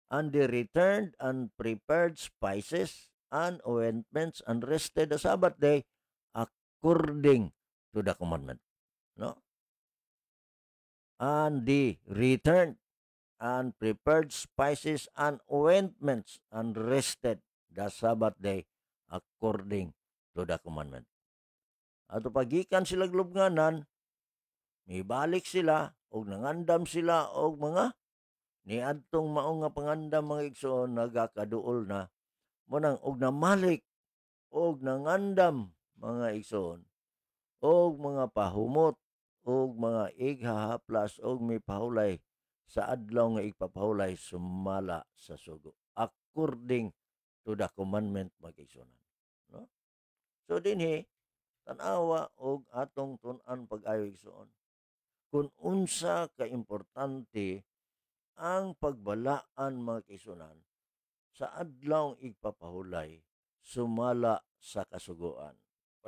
and the returned and prepared spices and ointments and rested the Sabbath day according to the commandment. No? And the returned and prepared spices and ointments and rested the Sabbath day according to the commandment. Ato pagikan sila lubnganan, mibalik sila og nangandam sila og mga niadtong mao nga pangandam mga igsoon nagakaduol na munang og namalik og nangandam mga igsoon og mga pahumot og mga ighahaplas og mipahulay sa adlaw nga igpapahulay sumala sa sugo according to the commandment mag-igsoonan, no? So dinhi tan-awa og atong tun-an pag-ayo igsoon kung unsa ka importante ang pagbalaan mga kaigsuonan sa adlaw igpapahulay sumala sa kasugoan.